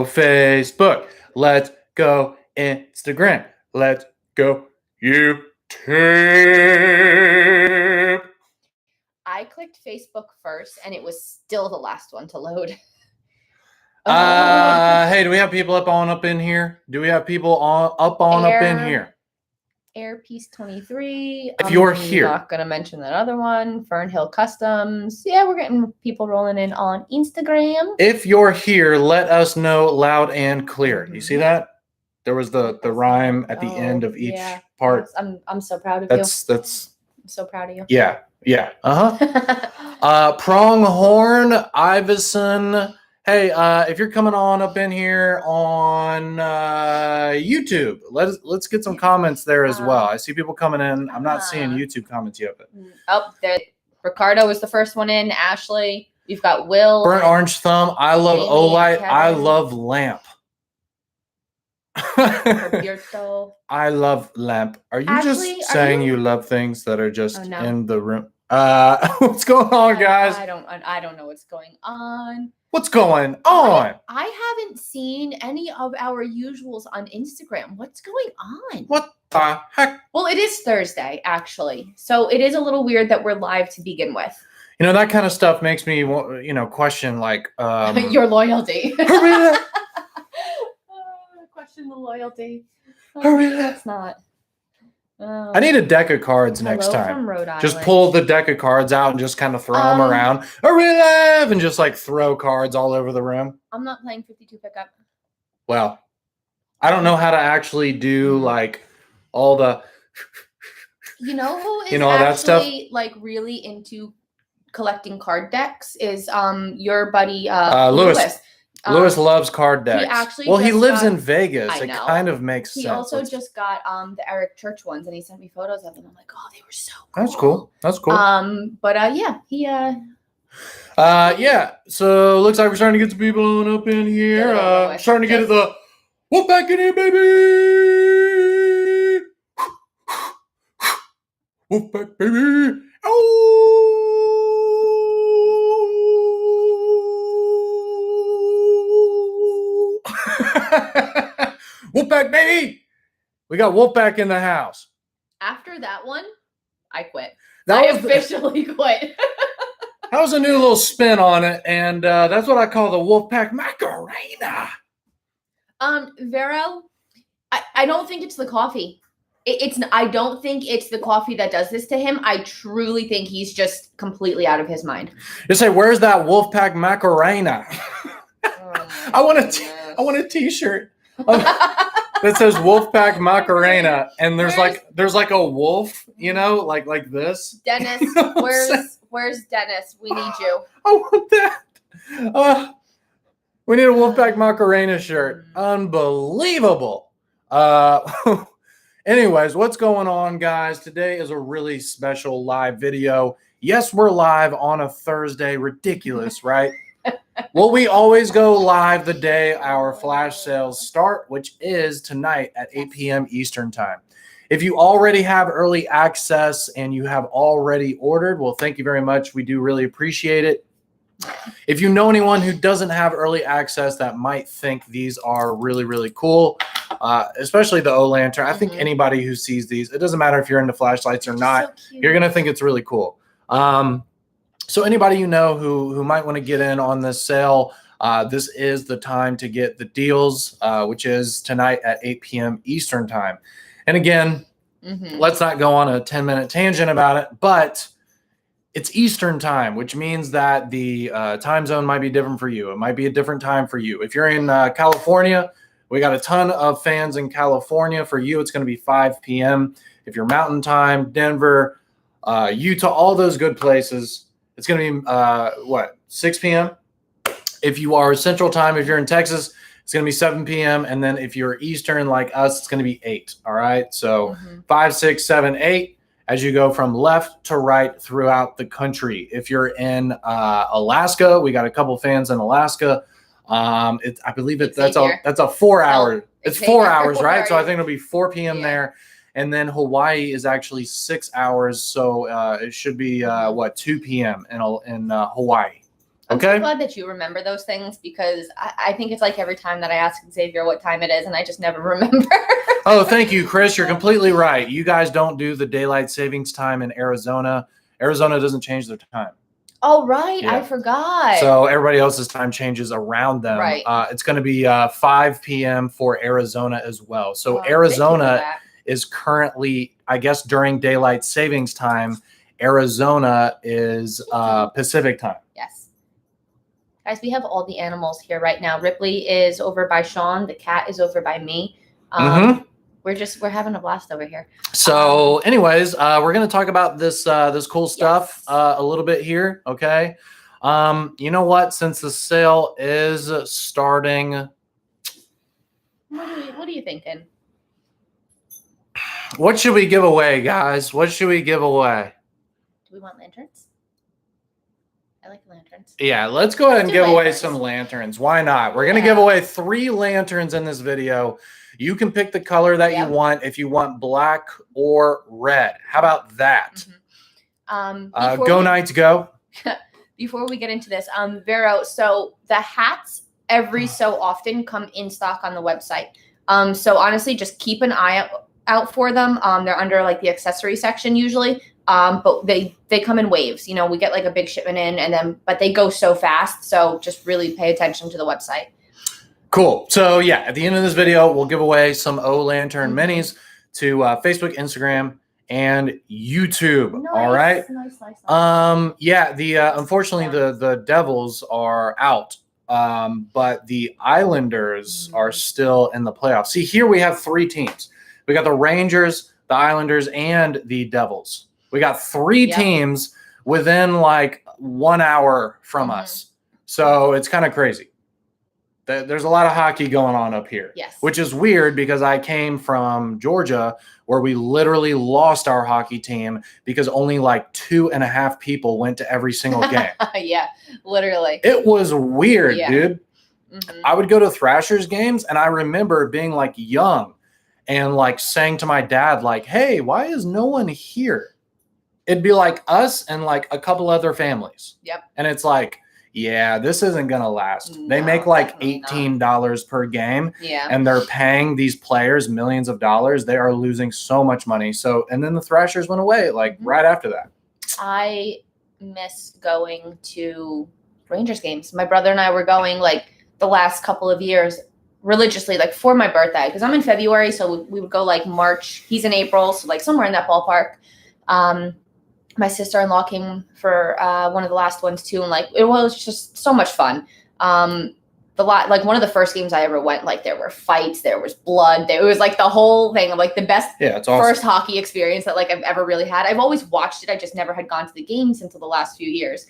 Facebook. Let's go Instagram. Let's go YouTube. I clicked Facebook first, and it was still the last one to load. Hey, do we have people up in here? Do we have people up in here? Airpiece 23. If you're here, I'm not gonna mention that other one. Fernhill Customs. Yeah, we're getting people rolling in on Instagram. If you're here, let us know loud and clear. You see that? There was the rhyme at the end of each part. Yes, I'm so proud of you. That's. I'm so proud of you. Yeah. Pronghorn Iverson. Hey, if you're coming on up in here on YouTube, let's get some comments there as well. I see people coming in. I'm not seeing YouTube comments yet. But. Ricardo was the first one in. Ashley, you've got Will. Burnt Orange Thumb. I love Olight. I love Lamp. I love Lamp. Are you Ashley, just saying you love things that are just in the room? What's going on, guys? I don't know what's going on. What's going on? I haven't seen any of our usuals on Instagram. What's going on? What the heck? Well, it is Thursday, actually. So it is a little weird that we're live to begin with. You know, that kind of stuff makes me, question, like... your loyalty. Question the loyalty. That's not... I need a deck of cards next time. From Rhode Island. Just pull the deck of cards out and just kind of throw them around. Relive! And just like throw cards all over the room. I'm not playing 52 pickup. Well, I don't know how to actually do like all the... You know who is all that stuff? Like really into collecting card decks is your buddy Lewis. Lewis loves card decks. He lives in Vegas. It kind of makes sense. He also just got the Eric Church ones, and he sent me photos of them. I'm like, oh, they were so cool. That's cool. He So looks like we're starting to get some people on up in here. Starting to get the whoop back in here, baby. Whoop back, baby. Oh. Wolfpack, baby! We got Wolfpack in the house. After that one, I quit. I officially quit. That was a new little spin on it, and that's what I call the Wolfpack Macarena. Vero, I don't think it's the coffee. I don't think it's the coffee that does this to him. I truly think he's just completely out of his mind. You say, where's that Wolfpack Macarena? I want a T-shirt that says Wolfpack Macarena, and there's like a wolf, like this. Dennis, where's Dennis? We need you. I want that. We need a Wolfpack Macarena shirt. Unbelievable. Anyways, what's going on, guys? Today is a really special live video. Yes, we're live on a Thursday. Ridiculous, right? Well, we always go live the day our flash sales start, which is tonight at 8 p.m. Eastern time. If you already have early access and you have already ordered, well, thank you very much. We do really appreciate it. If you know anyone who doesn't have early access that might think these are really, really cool, especially the O-Lantern, I think anybody who sees these, it doesn't matter if you're into flashlights or not, you're going to think it's really cool. So anybody you know who might want to get in on this sale, this is the time to get the deals, which is tonight at 8 p.m. Eastern time. And again, let's not go on a 10-minute tangent about it, but it's Eastern time, which means that the time zone might be different for you. It might be a different time for you. If you're in California, we got a ton of fans in California. For you, it's going to be 5 p.m. If you're Mountain Time, Denver, Utah, all those good places, it's going to be, 6 p.m.? If you are Central Time, if you're in Texas, it's going to be 7 p.m. And then if you're Eastern like us, it's going to be 8. All right. So 5, 6, 7, 8 as you go from left to right throughout the country. If you're in Alaska, we got a couple fans in Alaska. I believe that's a 4 hour. It's 4 hours, right? So I think it'll be 4 p.m. there. And then Hawaii is actually 6 hours. So it should be 2 p.m. in Hawaii. I'm so Okay. glad that you remember those things because I think it's like every time that I ask Xavier what time it is and I just never remember. Oh, thank you, Chris. You're completely right. You guys don't do the daylight savings time in Arizona. Arizona doesn't change their time. Oh, right. Yeah. I forgot. So everybody else's time changes around them. Right. It's going to be 5 p.m. for Arizona as well. So Thank you for Arizona that. is currently, I guess, during daylight savings time. Arizona is Pacific time. Yes. Guys, we have all the animals here right now. Ripley is over by Sean. The cat is over by me. We're having a blast over here. So, anyways, we're going to talk about this cool stuff Yes. a little bit here. Okay. You know what? Since the sale is starting, What are you thinking? what should we give away, guys? What should we give away? Do we want lanterns? I like lanterns. Yeah, let's go ahead and do give away lanterns. some lanterns. Why not? We're going to give away 3 lanterns in this video. You can pick the color that you want if you want black or red. How about that? Go Knights, go. Before we get into this, Vero, so the hats every so often come in stock on the website. So honestly, just keep an eye out for them. They're under like the accessory section usually. But they come in waves. You know, we get like a big shipment in but they go so fast. So just really pay attention to the website. Cool. So yeah, at the end of this video, we'll give away some O Lantern minis to Facebook, Instagram, and YouTube. Nice, All right. Nice. Yeah. Unfortunately, the Devils are out. But the Islanders are still in the playoffs. See, here we have 3 teams. We got the Rangers, the Islanders, and the Devils. We got 3 teams within like 1 hour from us. So it's kind of crazy. There's a lot of hockey going on up here. Yes. Which is weird because I came from Georgia where we literally lost our hockey team because only like 2.5 people went to every single game. Yeah, literally. It was weird, dude. Mm-hmm. I would go to Thrashers games and I remember being like young and like saying to my dad, like, hey, why is no one here? It'd be like us and like a couple other families. Yep. And it's like, yeah, this isn't going to last. No, they make like definitely $18 per game. Yeah. And they're paying these players millions of dollars. They are losing so much money. So, and then the Thrashers went away like right after that. I miss going to Rangers games. My brother and I were going like the last couple of years religiously, like for my birthday, because I'm in February. So we would go like March. He's in April. So like somewhere in that ballpark. My sister-in-law came for one of the last ones too, and like it was just so much fun. Like one of the first games I ever went, like there were fights, there was blood, it was like the whole thing of like the best it's awesome. First hockey experience that like I've ever really had. I've always watched it, I just never had gone to the games until the last few years.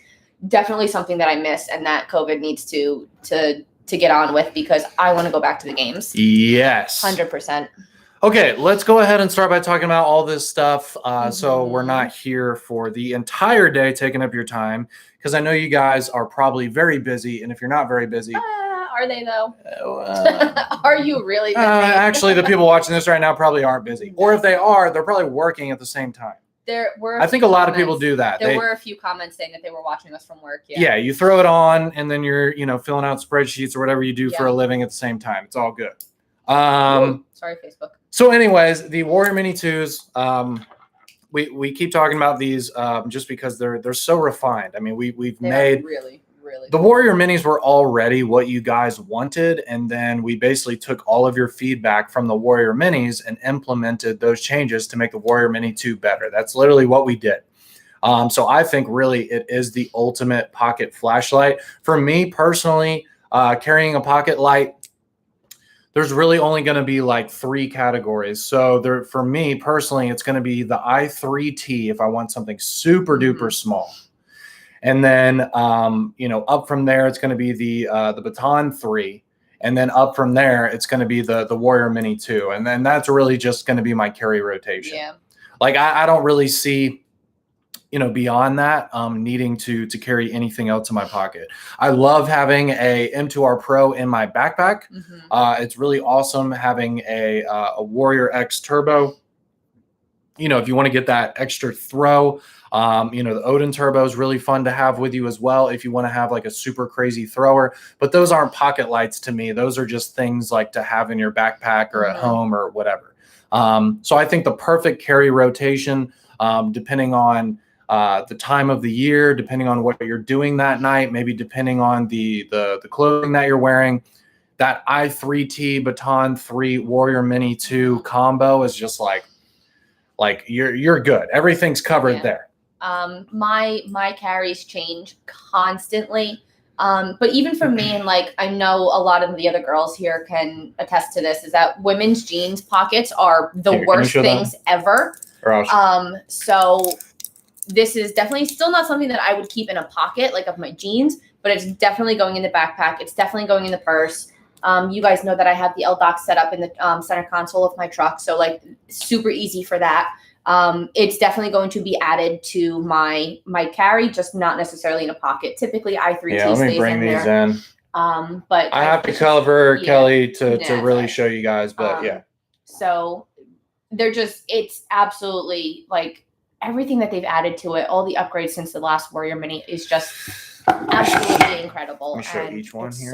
Definitely something that I miss and that COVID needs to get on with because I want to go back to the games. Yes. 100%. Okay, let's go ahead and start by talking about all this stuff. So we're not here for the entire day taking up your time because I know you guys are probably very busy. And if you're not very busy, are they though? Are you really busy? Actually, the people watching this right now probably aren't busy. Or if they are, they're probably working at the same time. There were. I think a lot of people do that. There were a few comments saying that they were watching us from work. Yeah, you throw it on and then you're, filling out spreadsheets or whatever you do for a living at the same time. It's all good. Sorry, Facebook. So anyways, the Warrior Mini 2s, we keep talking about these just because they're so refined. I mean, we've made really the Warrior Minis were already what you guys wanted, and then we basically took all of your feedback from the Warrior Minis and implemented those changes to make the Warrior Mini 2 better. That's literally what we did. So I think really it is the ultimate pocket flashlight. For me personally, carrying a pocket light, there's really only going to be like 3 categories. So for me personally, it's going to be the i3T if I want something super duper small. And then, up from there, it's going to be the Baton 3. And then up from there, it's going to be the Warrior Mini 2. And then that's really just going to be my carry rotation. Yeah. Like I don't really see, beyond that, needing to carry anything else in my pocket. I love having a M2R Pro in my backpack. It's really awesome having a Warrior X Turbo. if you want to get that extra throw, the Odin Turbo is really fun to have with you as well if you want to have like a super crazy thrower. But those aren't pocket lights to me. Those are just things like to have in your backpack or at home or whatever. So I think the perfect carry rotation, depending on the time of the year, depending on what you're doing that night, maybe depending on the clothing that you're wearing, that i3T Baton 3 Warrior Mini 2 combo is just like you're good. Everything's covered there. My carries change constantly. But even for me, and like I know a lot of the other girls here can attest to this, is that women's jeans pockets are the worst things ever. So this is definitely still not something that I would keep in a pocket like of my jeans, but it's definitely going in the backpack. It's definitely going in the purse. You guys know that I have the LDoc set up in the center console of my truck, so like super easy for that. It's definitely going to be added to my carry, just not necessarily in a pocket. Typically, i3T let me bring these in. But I have to cover Kelly to really show you guys, but So they're just, it's absolutely like everything that they've added to it, all the upgrades since the last Warrior Mini is just absolutely incredible. Let me show each one here.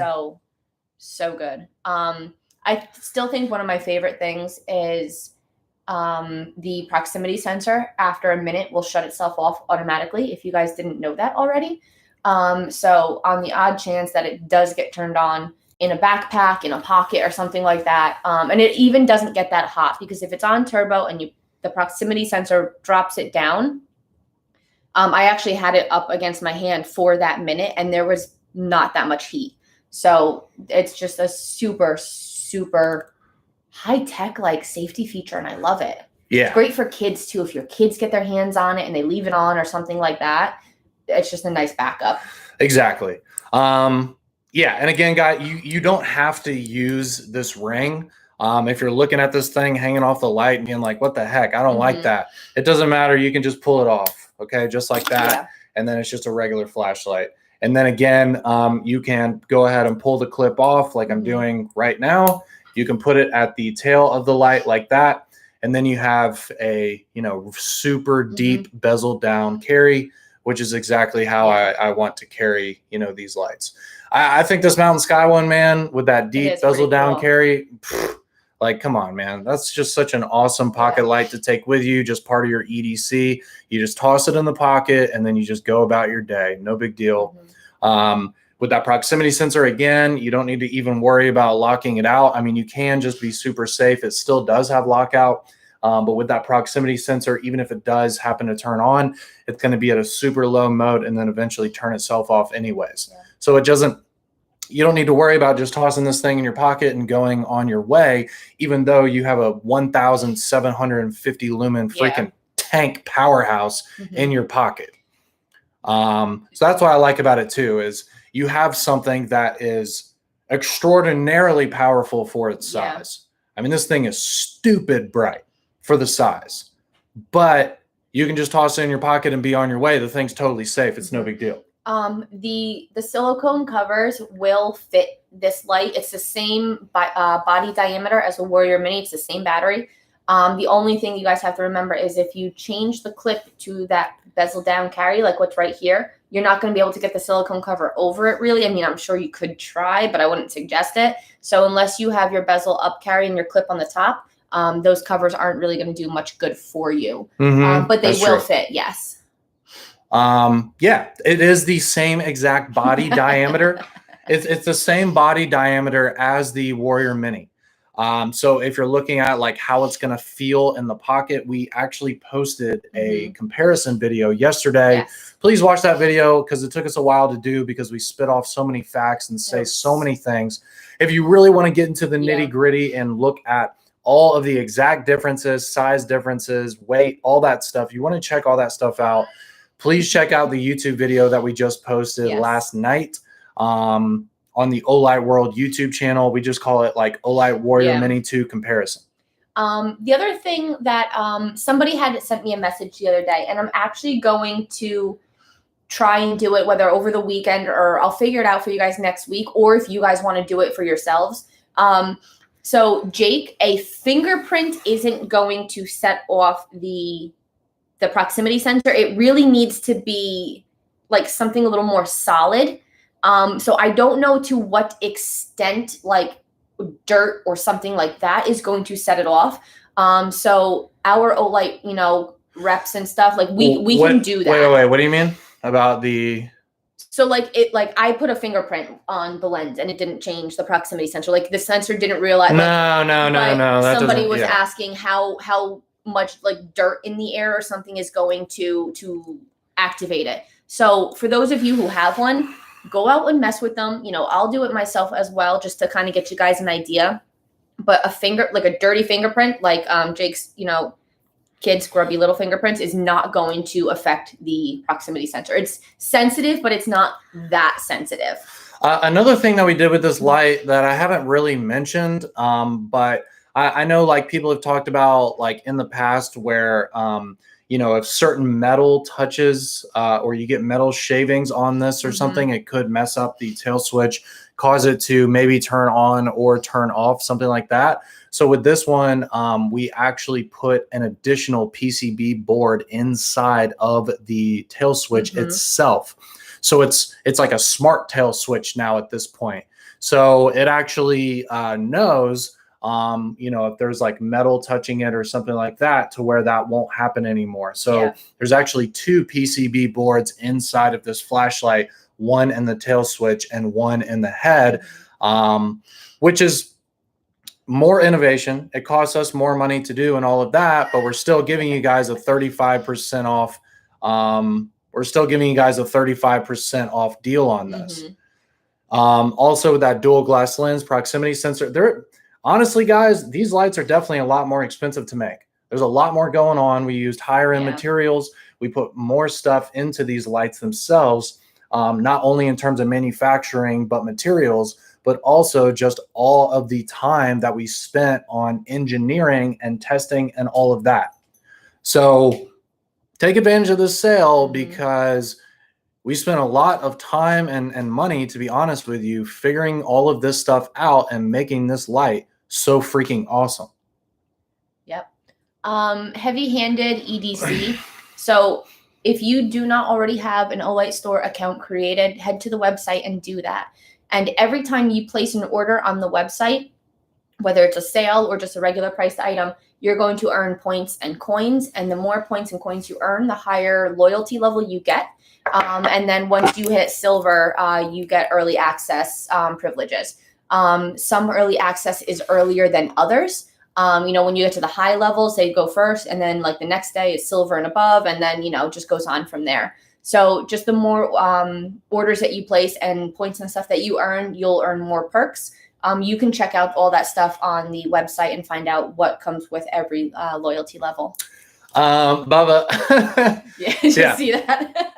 So good. I still think one of my favorite things is the proximity sensor. After a minute will shut itself off automatically, if you guys didn't know that already. So on the odd chance that it does get turned on in a backpack, in a pocket or something like that, and it even doesn't get that hot, because if it's on turbo and the proximity sensor drops it down, I actually had it up against my hand for that minute and there was not that much heat. So it's just a super, super high-tech like safety feature, and I love it. Yeah. It's great for kids too. If your kids get their hands on it and they leave it on or something like that, it's just a nice backup. Exactly. Yeah. And again, guys, you don't have to use this ring. If you're looking at this thing hanging off the light and being like, what the heck? I don't like that. It doesn't matter. You can just pull it off. Okay. Just like that. Yeah. And then it's just a regular flashlight. And then again, you can go ahead and pull the clip off like I'm doing right now. You can put it at the tail of the light like that. And then you have a, super deep bezel down carry, which is exactly how I want to carry, these lights. I think this Mountain Sky one, man, with that deep bezel down carry, like, come on, man. That's just such an awesome pocket light to take with you, just part of your EDC. You just toss it in the pocket and then you just go about your day. No big deal. With that proximity sensor, again, you don't need to even worry about locking it out. I mean, you can just be super safe. It still does have lockout. But with that proximity sensor, even if it does happen to turn on, it's going to be at a super low mode and then eventually turn itself off anyways. Yeah. So you don't need to worry about just tossing this thing in your pocket and going on your way, even though you have a 1,750 lumen freaking tank powerhouse in your pocket. So that's what I like about it too, is you have something that is extraordinarily powerful for its size. I mean, this thing is stupid bright for the size, but you can just toss it in your pocket and be on your way. The thing's totally safe. It's no big deal. The silicone covers will fit this light. It's the same body diameter as the Warrior Mini. It's the same battery. The only thing you guys have to remember is if you change the clip to that bezel down carry, like what's right here, you're not going to be able to get the silicone cover over it really. I mean, I'm sure you could try, but I wouldn't suggest it. So unless you have your bezel up carry and your clip on the top, those covers aren't really going to do much good for you. But they will fit, yes. Yeah, it is the same exact body diameter. It's the same body diameter as the Warrior Mini. So if you're looking at like how it's going to feel in the pocket, we actually posted a comparison video yesterday. Yes. Please watch that video because it took us a while to do because we spit off so many facts and say so many things. If you really want to get into the nitty gritty and look at all of the exact differences, size differences, weight, all that stuff, you want to check all that stuff out. Please check out the YouTube video that we just posted last night. On the Olight World YouTube channel. We just call it like Olight Warrior Mini 2 comparison. The other thing that somebody had sent me a message the other day, and I'm actually going to try and do it whether over the weekend or I'll figure it out for you guys next week, or if you guys want to do it for yourselves. So Jake, a fingerprint isn't going to set off the proximity sensor. It really needs to be like something a little more solid. So I don't know to what extent like dirt or something like that is going to set it off. So our Olight, reps and stuff, like we can do that. Wait. What do you mean about the? So like I put a fingerprint on the lens and it didn't change the proximity sensor. Like the sensor didn't realize. No. That somebody was asking how much like dirt in the air or something is going to activate it. So for those of you who have one, go out and mess with them. I'll do it myself as well, just to kind of get you guys an idea. But a dirty fingerprint, like Jake's, kids' grubby little fingerprints, is not going to affect the proximity sensor. It's sensitive, but it's not that sensitive. Another thing that we did with this light that I haven't really mentioned, but I know like people have talked about like in the past where, if certain metal touches or you get metal shavings on this or something, it could mess up the tail switch, cause it to maybe turn on or turn off, something like that. So with this one, we actually put an additional PCB board inside of the tail switch itself. So it's like a smart tail switch now at this point. So it actually knows if there's like metal touching it or something like that, to where that won't happen anymore. So there's actually 2 PCB boards inside of this flashlight, one in the tail switch and one in the head, which is more innovation. It costs us more money to do and all of that, but we're still giving you guys a 35% off. We're still giving you guys a 35% off deal on this. Also with that dual glass lens proximity sensor, honestly, guys, these lights are definitely a lot more expensive to make. There's a lot more going on. We used higher end materials. We put more stuff into these lights themselves, not only in terms of manufacturing, but materials, but also just all of the time that we spent on engineering and testing and all of that. So take advantage of this sale, because we spent a lot of time and money, to be honest with you, figuring all of this stuff out and making this light so freaking awesome. Yep. Heavy-handed EDC. So if you do not already have an Olight Store account created, head to the website and do that. And every time you place an order on the website, whether it's a sale or just a regular priced item, you're going to earn points and coins. And the more points and coins you earn, the higher loyalty level you get. And then once you hit silver, you get early access privileges. Some early access is earlier than others. When you get to the high levels, they go first, and then like the next day is silver and above, and then, just goes on from there. So just the more orders that you place and points and stuff that you earn, you'll earn more perks. You can check out all that stuff on the website and find out what comes with every loyalty level. Bubba. Did you see that?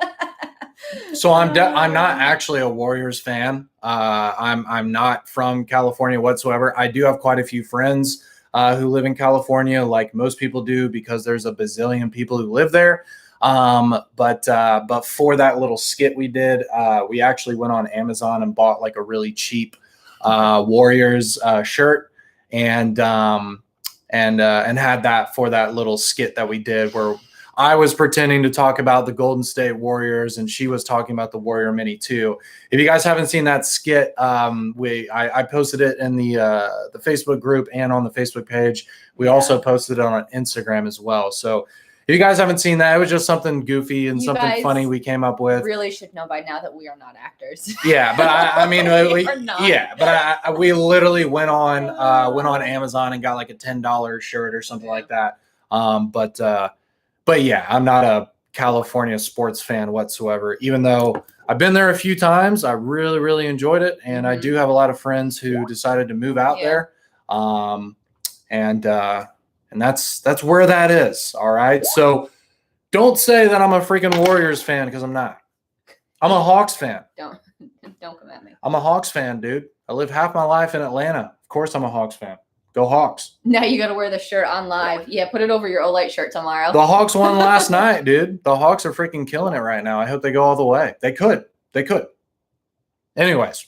So I'm not actually a Warriors fan. I'm not from California whatsoever. I do have quite a few friends who live in California, like most people do, because there's a bazillion people who live there. But for that little skit we did, we actually went on Amazon and bought like a really cheap Warriors shirt and had that for that little skit that we did, where I was pretending to talk about the Golden State Warriors and she was talking about the Warrior Mini 2. If you guys haven't seen that skit, I posted it in the Facebook group and on the Facebook page. We also posted it on Instagram as well. So if you guys haven't seen that, it was just something goofy and something funny we came up with. Really should know by now that we are not actors. Yeah, but we literally went on Amazon and got like a $10 shirt or something like that. But yeah, I'm not a California sports fan whatsoever, even though I've been there a few times. I really, really enjoyed it. And I do have a lot of friends who decided to move out there. And that's where that is. All right. So don't say that I'm a freaking Warriors fan, because I'm not. I'm a Hawks fan. Don't come at me. I'm a Hawks fan, dude. I lived half my life in Atlanta. Of course I'm a Hawks fan. Go Hawks. Now you got to wear the shirt on live. Yeah, put it over your Olight shirt tomorrow. The Hawks won last night, dude. The Hawks are freaking killing it right now. I hope they go all the way. They could. Anyways,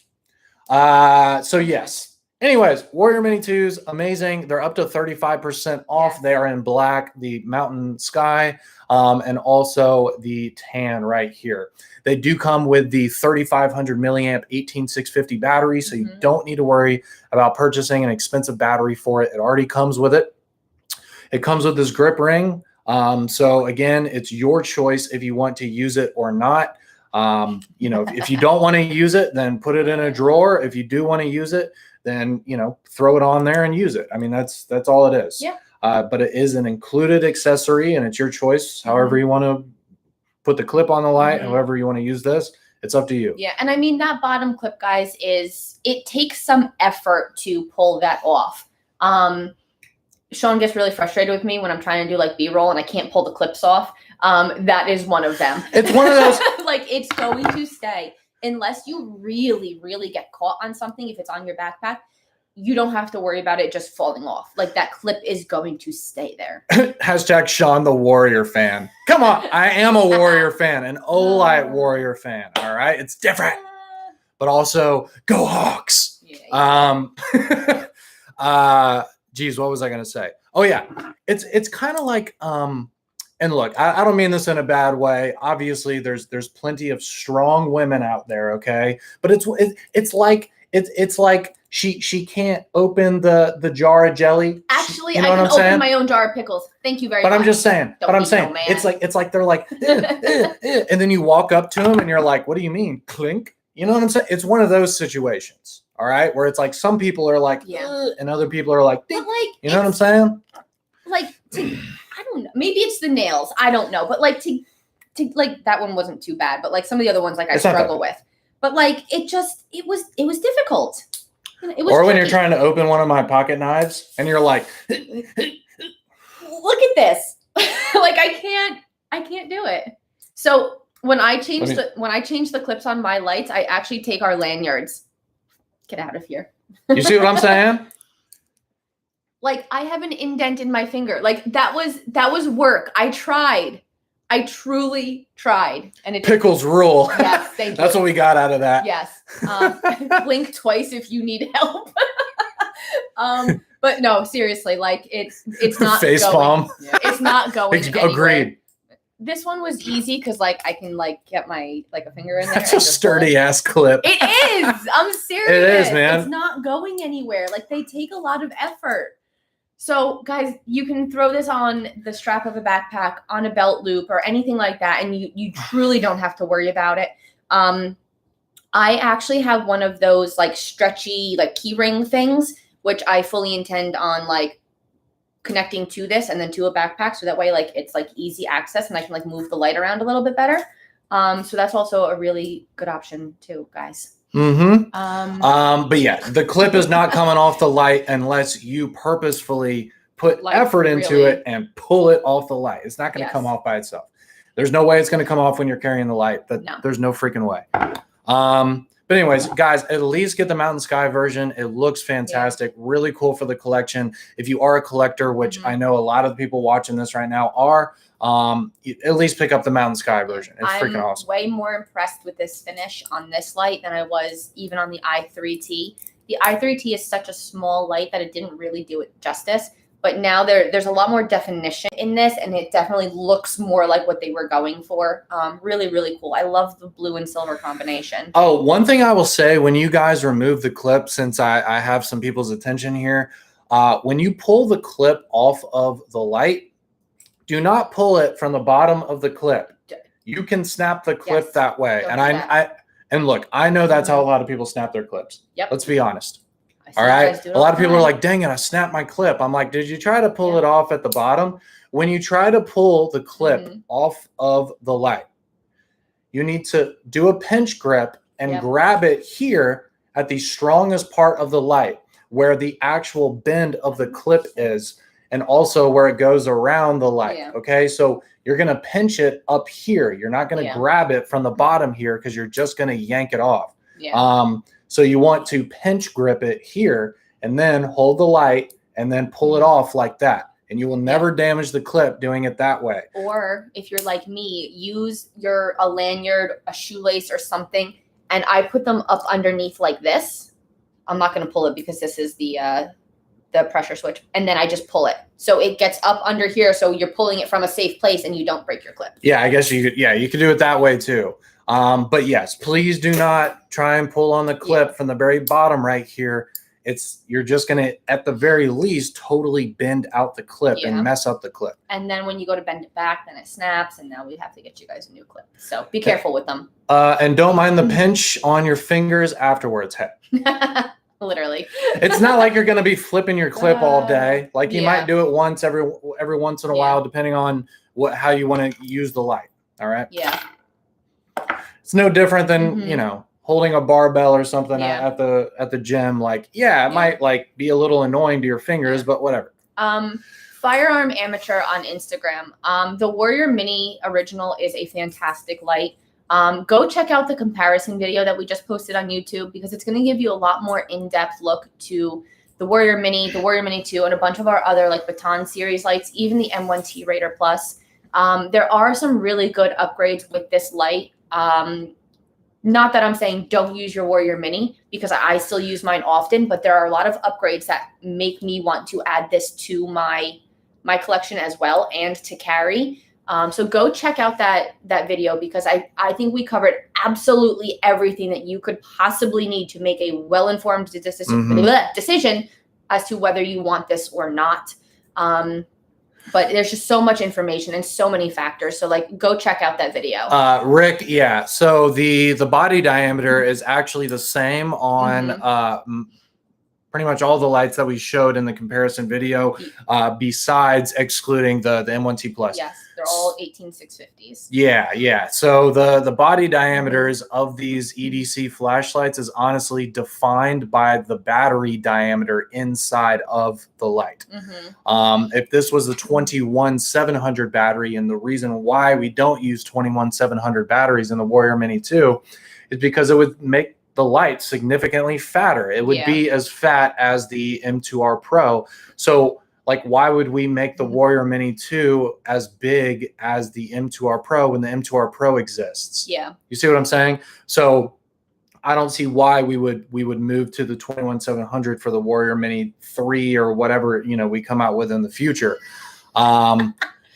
so yes, Anyways, Warrior Mini 2s, amazing. They're up to 35% off. Yes. They are in black, the mountain sky, and also the tan right here. They do come with the 3,500 milliamp 18650 battery, so you don't need to worry about purchasing an expensive battery for it. It already comes with it. It comes with this grip ring. So again, it's your choice if you want to use it or not. If you don't want to use it, then put it in a drawer. If you do want to use it, then throw it on there and use it. I mean, that's all it is. Yeah. But it is an included accessory, and it's your choice. However you want to put the clip on the light, however you want to use this, it's up to you. Yeah, and I mean that bottom clip, guys, it takes some effort to pull that off. Sean gets really frustrated with me when I'm trying to do like B-roll and I can't pull the clips off. That is one of them. It's one of those. Like, it's going to stay unless you really, really get caught on something. If it's on your backpack, you don't have to worry about it just falling off. Like, that clip is going to stay there. Hashtag Sean the Warrior fan. Come on, I am a Warrior fan, an Olight Warrior fan. All right, it's different, but also go Hawks. Yeah. Geez, what was I going to say? Oh yeah, it's kind of like and look, I don't mean this in a bad way. Obviously, there's plenty of strong women out there, okay? But it's like she can't open the jar of jelly. Actually, you know I can what I'm saying? open my own jar of pickles. Thank you very much. But I'm just saying. Don't But I'm be saying no man. it's like they're like, and then you walk up to them and you're like, what do you mean, clink? You know what I'm saying? It's one of those situations, all right, where it's like some people are like, and other people are like, but like, you know what I'm saying? Like, I don't know. Maybe it's the nails. I don't know. But like to like, that one wasn't too bad. But like some of the other ones, like I struggle with. But like it was difficult. It was or when tricky. you're trying to open one of my pocket knives and you're like, look at this. Like I can't do it. So when I changed the clips on my lights, I actually take our lanyards. Get out of here. You see what I'm saying? Like, I have an indent in my finger. Like, that was work. I tried. I truly tried. And it Pickles rule. Yes, thank you. That's what we got out of that. Yes. Blink twice if you need help. But no, seriously, like it's not face going. palm. It's not going anywhere. Agreed. This one was easy because like I can like get my like a finger in there. That's a sturdy ass clip. It is. I'm serious. It is, man. It's not going anywhere. Like, they take a lot of effort. So, guys, you can throw this on the strap of a backpack, on a belt loop, or anything like that, and you truly don't have to worry about it. I actually have one of those like stretchy like key ring things, which I fully intend on like connecting to this and then to a backpack, so that way like it's like easy access and I can like move the light around a little bit better. So that's also a really good option too, guys. But yeah, the clip is not coming off the light unless you purposefully put effort into it and pull it off the light. It's not going to come off by itself. There's no way it's going to come off when you're carrying the light. There's no freaking way. But anyways, guys, at least get the Mountain Sky version. It looks fantastic. Really cool for the collection. If you are a collector, which I know a lot of the people watching this right now are, at least pick up the Mountain Sky version. It's freaking awesome. I'm way more impressed with this finish on this light than I was even on the i3T. The i3T is such a small light that it didn't really do it justice. But now there's a lot more definition in this, and it definitely looks more like what they were going for. Really, really cool. I love the blue and silver combination. Oh, one thing I will say, when you guys remove the clip, since I have some people's attention here, when you pull the clip off of the light, do not pull it from the bottom of the clip. You can snap the clip that way. And and look, I know that's how a lot of people snap their clips. Yep. Let's be honest. All right. A lot of people are like, dang it, I snapped my clip. I'm like, did you try to pull it off at the bottom? When you try to pull the clip off of the light, you need to do a pinch grip and grab it here at the strongest part of the light, where the actual bend of the clip is, and also where it goes around the light. Okay. So you're going to pinch it up here. You're not going to grab it from the bottom here, because you're just going to yank it off. So you want to pinch grip it here and then hold the light and then pull it off like that. And you will never damage the clip doing it that way. Or if you're like me, use a lanyard, a shoelace or something, and I put them up underneath like this. I'm not going to pull it because this is the pressure switch, and then I just pull it. So it gets up under here. So you're pulling it from a safe place and you don't break your clip. Yeah, I guess you could, you could do it that way too. But yes, please do not try and pull on the clip from the very bottom right here. You're just going to, at the very least, totally bend out the clip and mess up the clip. And then when you go to bend it back, then it snaps, and now we have to get you guys a new clip. So be careful with them. And don't mind the pinch on your fingers afterwards. Literally. It's not like you're going to be flipping your clip all day. Like you might do it once every once in a while, depending on how you want to use the light. All right. Yeah. It's no different than, you know, holding a barbell or something at the gym. Like, it might like be a little annoying to your fingers, but whatever. Firearm Amateur on Instagram. The Warrior Mini Original is a fantastic light. Go check out the comparison video that we just posted on YouTube, because it's going to give you a lot more in-depth look to the Warrior Mini, the Warrior Mini 2, and a bunch of our other like Baton series lights, even the M1T Raider Plus. There are some really good upgrades with this light. Not that I'm saying don't use your Warrior Mini, because I still use mine often, but there are a lot of upgrades that make me want to add this to my collection as well and to carry. So go check out that video, because I think we covered absolutely everything that you could possibly need to make a well-informed decision as to whether you want this or not. But there's just so much information and so many factors. So like, go check out that video. Rick, so the body diameter is actually the same on pretty much all the lights that we showed in the comparison video, besides excluding the M1T Plus. Yes, they're all 18650s. Yeah. So the body diameters of these EDC flashlights is honestly defined by the battery diameter inside of the light. If this was the 21700 battery, and the reason why we don't use 21700 batteries in the Warrior Mini 2 is because it would make the light significantly fatter. It would be as fat as the M2R Pro. So like, why would we make the Warrior Mini 2 as big as the M2R Pro when the M2R Pro exists? Yeah. You see what I'm saying? So I don't see why we would move to the 21700 for the Warrior Mini 3 or whatever, you know, we come out with in the future.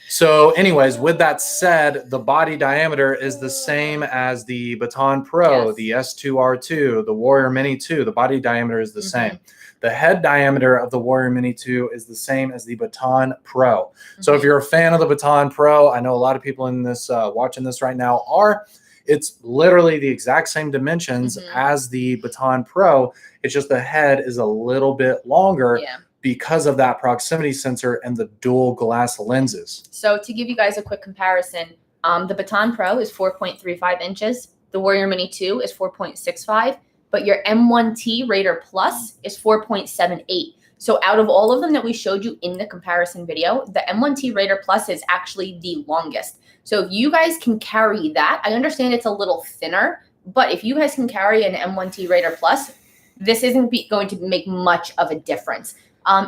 So anyways, with that said, the body diameter is the same as the Baton Pro, the S2R2, the Warrior Mini 2. The body diameter is the same. The head diameter of the Warrior Mini 2 is the same as the Baton Pro. So if you're a fan of the Baton Pro, I know a lot of people in this watching this right now are. It's literally the exact same dimensions as the Baton Pro. It's just the head is a little bit longer. Because of that proximity sensor and the dual glass lenses. So to give you guys a quick comparison, the Baton Pro is 4.35 inches. The Warrior Mini 2 is 4.65, but your M1T Raider Plus is 4.78. So out of all of them that we showed you in the comparison video, the M1T Raider Plus is actually the longest. So if you guys can carry that, I understand it's a little thinner, but if you guys can carry an M1T Raider Plus, this isn't going to make much of a difference.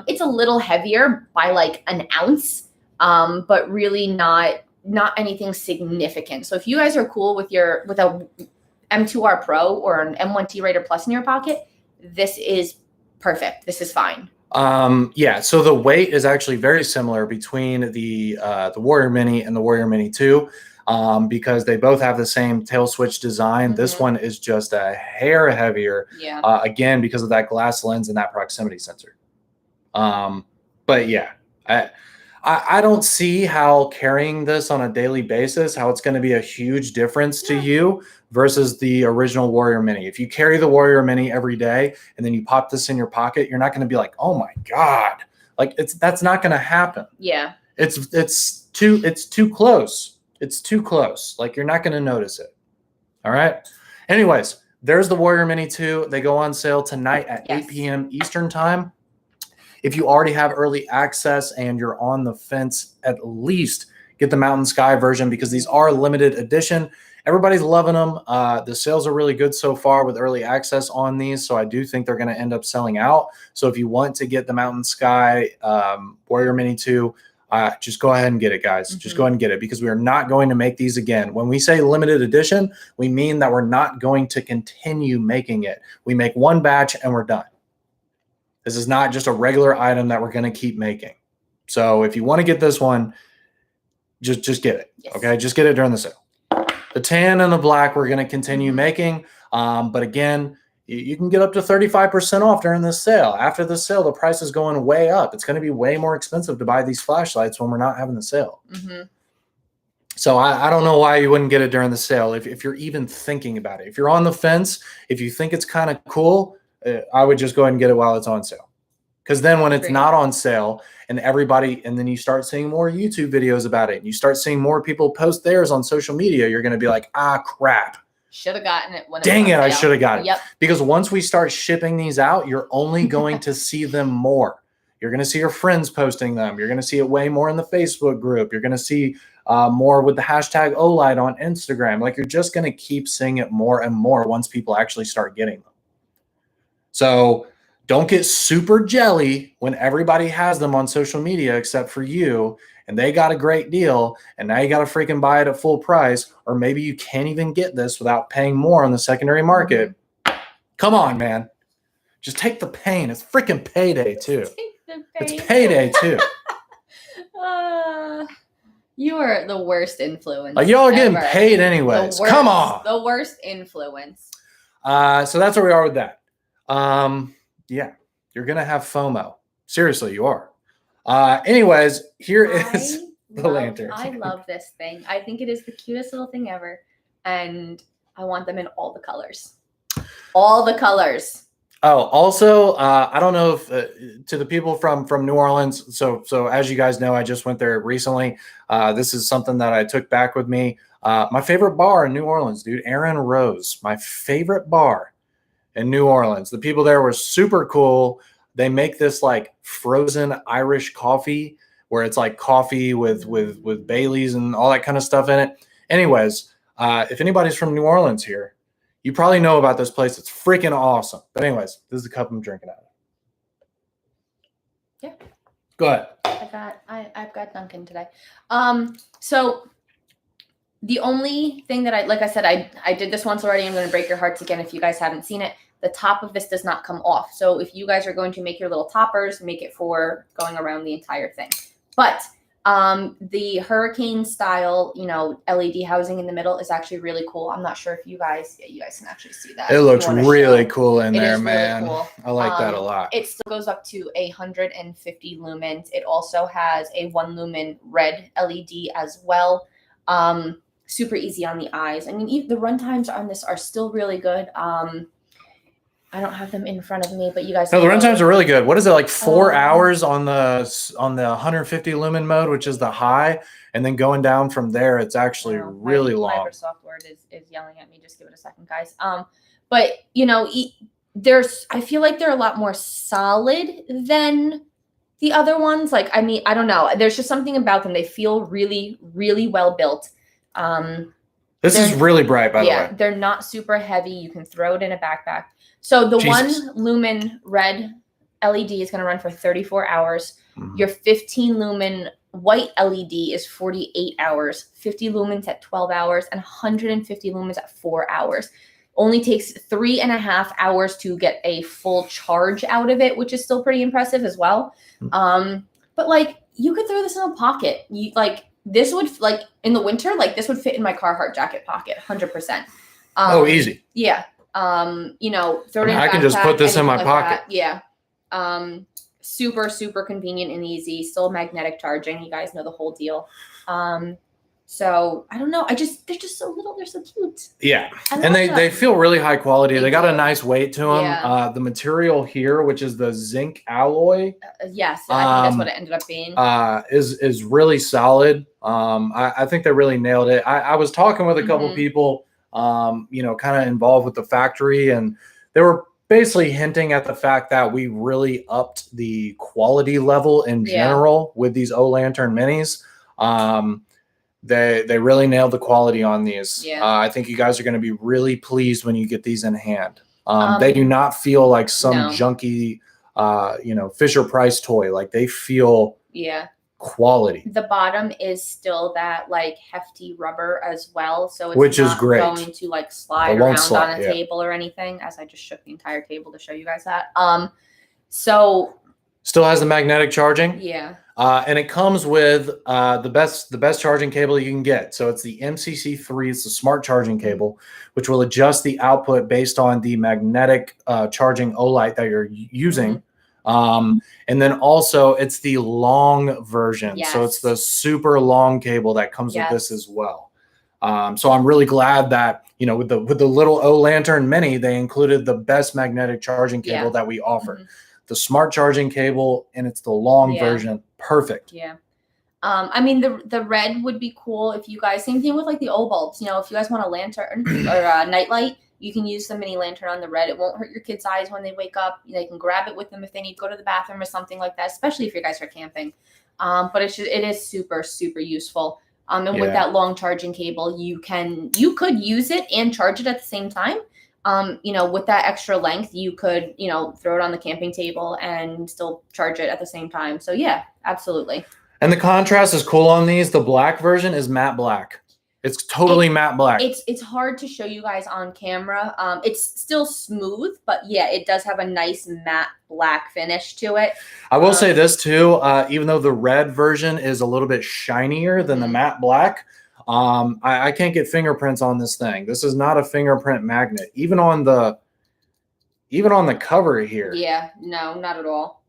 It's a little heavier by like an ounce, but really not anything significant. So if you guys are cool with a M2R Pro or an M1T Raider Plus in your pocket, this is perfect. This is fine. So the weight is actually very similar between the Warrior Mini and the Warrior Mini 2, because they both have the same tail switch design. This one is just a hair heavier, again, because of that glass lens and that proximity sensor. But yeah, I don't see how carrying this on a daily basis, how it's going to be a huge difference to you versus the original Warrior Mini. If you carry the Warrior Mini every day and then you pop this in your pocket, you're not going to be like, oh my God, like that's not going to happen. Yeah. It's too close. It's too close. Like, you're not going to notice it. All right. Anyways, there's the Warrior Mini 2. They go on sale tonight at 8 p.m. Eastern time. If you already have early access and you're on the fence, at least get the Mountain Sky version, because these are limited edition. Everybody's loving them. The sales are really good so far with early access on these, so I do think they're going to end up selling out. So if you want to get the Mountain Sky Warrior Mini 2, just go ahead and get it, guys. Just go ahead and get it, because we are not going to make these again. When we say limited edition, we mean that we're not going to continue making it. We make one batch and we're done. This is not just a regular item that we're going to keep making. So if you want to get this one, just get it. Yes. Okay, just get it during the sale. The tan and the black we're going to continue making, but again, you can get up to 35% off during this sale. After the sale, the price is going way up. It's going to be way more expensive to buy these flashlights when we're not having the sale. So I don't know why you wouldn't get it during the sale if you're even thinking about it. If you're on the fence, if you think it's kind of cool, I would just go ahead and get it while it's on sale. Because then when it's not on sale and then you start seeing more YouTube videos about it, and you start seeing more people post theirs on social media, you're going to be like, crap. Should have gotten it when Dang it, I should have gotten it. Yep. Because once we start shipping these out, you're only going to see them more. You're going to see your friends posting them. You're going to see it way more in the Facebook group. You're going to see more with the hashtag Olight on Instagram. Like, you're just going to keep seeing it more and more once people actually start getting them. So don't get super jelly when everybody has them on social media except for you, and they got a great deal, and now you got to freaking buy it at full price, or maybe you can't even get this without paying more on the secondary market. Come on, man. Just take the pain. It's freaking payday, too. It's payday, too. You are the worst influence. Like, y'all are getting paid anyways. Come on. The worst influence. So that's where we are with that. Yeah, you're going to have FOMO. Seriously, you are. Anyways, here is the lantern. I love this thing. I think it is the cutest little thing ever. And I want them in all the colors. All the colors. Oh, also, I don't know if to the people from New Orleans. So as you guys know, I just went there recently. This is something that I took back with me. My favorite bar in New Orleans, dude, Aaron Rose. My favorite bar in New Orleans. The people there were super cool. They make this like frozen Irish coffee where it's like coffee with Baileys and all that kind of stuff in it. Anyways, if anybody's from New Orleans here, you probably know about this place. It's freaking awesome. But anyways, this is the cup I'm drinking out of. Yeah. Go ahead. I've got Dunkin' today. So the only thing that I did this once already. I'm going to break your hearts again if you guys haven't seen it. The top of this does not come off. So if you guys are going to make your little toppers, make it for going around the entire thing. But the hurricane style, LED housing in the middle is actually really cool. I'm not sure if you guys can actually see that. It looks really cool in there, man. Really cool. I like that a lot. It still goes up to 150 lumens. It also has a 1 lumen red LED as well. Super easy on the eyes. I mean, the run times on this are still really good. I don't have them in front of me, but you guys. No, the run times are really good. What is it, like 4 hours on the 150 lumen mode, which is the high, and then going down from there, it's actually really long. Microsoft Word is yelling at me. Just give it a second, guys. But I feel like they're a lot more solid than the other ones. Like, I mean, I don't know. There's just something about them. They feel really, really well built. This is really bright, by the way. Yeah, they're not super heavy. You can throw it in a backpack. So the 1 lumen red LED is going to run for 34 hours. Mm-hmm. Your 15 lumen white LED is 48 hours, 50 lumens at 12 hours, and 150 lumens at 4 hours. Only takes 3.5 hours to get a full charge out of it, which is still pretty impressive as well. Mm-hmm. But like, you could throw this in a pocket. This would, like, in the winter, like, this would fit in my Carhartt jacket pocket, 100%. Easy. Yeah. Throw it in a I can just put this in my pocket. Yeah. Super, super convenient and easy. Still magnetic charging. You guys know the whole deal. So I don't know. They're just so little. They're so cute. Yeah. And they feel really high quality. They got a nice weight to them. Yeah. The material here, which is the zinc alloy. Yes. I think that's what it ended up being. Is really solid. I think they really nailed it. I was talking with a couple people, kind of involved with the factory, and they were basically hinting at the fact that we really upped the quality level in general with these O-Lantern minis. They really nailed the quality on these. Yeah. I think you guys are going to be really pleased when you get these in hand. They do not feel like some junky, Fisher Price toy. Like, they feel quality. The bottom is still that like hefty rubber as well, so it's Which is not great. going to like slide It won't around slide, on a yeah. table or anything. As I just shook the entire table to show you guys that. So Still has the magnetic charging. yeah, And it comes with the best charging cable you can get. So it's the MCC3. It's the smart charging cable, which will adjust the output based on the magnetic charging OLite that you're using. And then also it's the long version. So it's the super long cable that comes with this as well. So I'm really glad that, with the little O Lantern Mini, they included the best magnetic charging cable that we offer. The smart charging cable, and it's the long version. Perfect. Yeah. I mean, the red would be cool if you guys, same thing with like the O bulbs, if you guys want a lantern or a nightlight, you can use the mini lantern on the red. It won't hurt your kids' eyes when they wake up. They can grab it with them if they need to go to the bathroom or something like that, especially if you guys are camping. But it is super, super useful. And with that long charging cable, you could use it and charge it at the same time. With that extra length, you could, throw it on the camping table and still charge it at the same time. So yeah, absolutely. And the contrast is cool on these. The black version is matte black. It's totally matte black. It's hard to show you guys on camera. It's still smooth, but yeah, it does have a nice matte black finish to it. I will say this too, even though the red version is a little bit shinier than the matte black, I can't get fingerprints on this thing. This is not a fingerprint magnet. Even on the cover here. Yeah, no, not at all.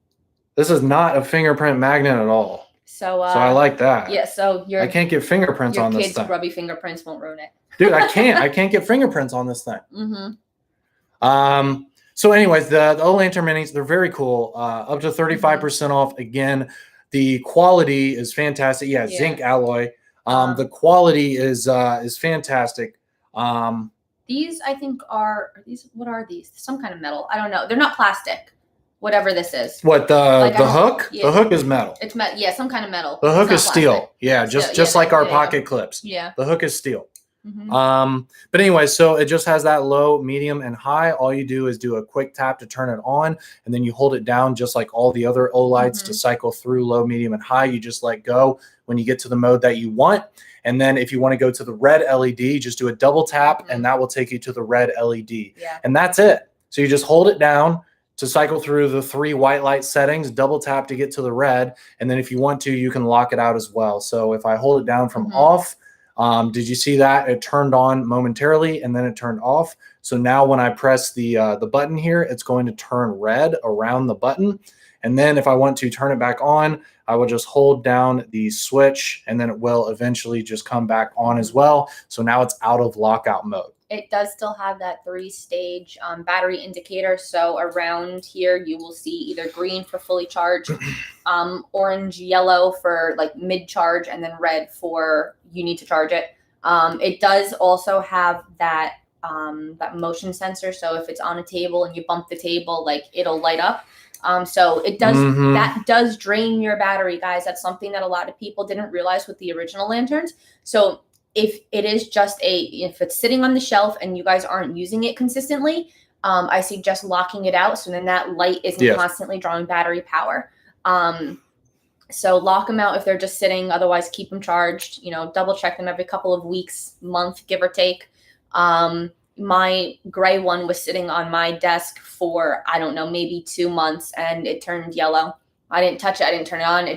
This is not a fingerprint magnet at all. So I like that. Yeah, so I can't get fingerprints on this thing. Your kids' grubby fingerprints won't ruin it. Dude, I can't get fingerprints on this thing. So anyways, the O Lantern Minis, they're very cool. Up to 35% off. Again, the quality is fantastic. Yeah, zinc alloy. The quality is fantastic. These I think what are these? Some kind of metal. I don't know. They're not plastic. Whatever this is. What the hook? Yeah. The hook is metal. It's metal. Yeah, some kind of metal. The hook is steel. Yeah, just like our pocket clips. Yeah. The hook is steel. But anyway, so it just has that low, medium, and high. All you do is do a quick tap to turn it on, and then you hold it down just like all the other OLights to cycle through low, medium, and high. You just let go when you get to the mode that you want. And then if you want to go to the red LED, just do a double tap, and that will take you to the red LED. Yeah. And that's it. So you just hold it down to cycle through the 3 white light settings, double tap to get to the red. And then if you want to, you can lock it out as well. So if I hold it down from off, did you see that? It turned on momentarily and then it turned off. So now when I press the button here, it's going to turn red around the button. And then if I want to turn it back on, I will just hold down the switch and then it will eventually just come back on as well. So now it's out of lockout mode. It does still have that 3-stage battery indicator. So around here, you will see either green for fully charged, orange, yellow for like mid-charge, and then red for you need to charge it. It does also have that motion sensor. So if it's on a table and you bump the table, like it'll light up. So it does that does drain your battery, guys. That's something that a lot of people didn't realize with the original lanterns. So if it is if it's sitting on the shelf and you guys aren't using it consistently, I suggest locking it out so then that light isn't constantly drawing battery power. So lock them out if they're just sitting. Otherwise, keep them charged. Double check them every couple of weeks, month, give or take. My gray one was sitting on my desk for, I don't know, maybe 2 months, and it turned yellow. I didn't touch it. I didn't turn it on.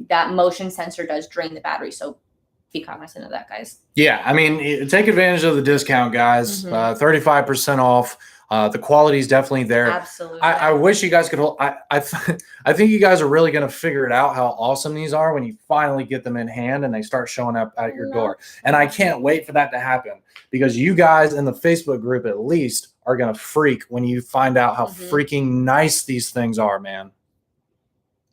That motion sensor does drain the battery. So be cognizant of that, guys. Yeah, I mean, take advantage of the discount, guys. 35% off. The quality is definitely there. Absolutely. I wish you guys could hold. I think you guys are really going to figure it out how awesome these are when you finally get them in hand and they start showing up at your door. And I can't wait for that to happen because you guys in the Facebook group at least are going to freak when you find out how freaking nice these things are, man.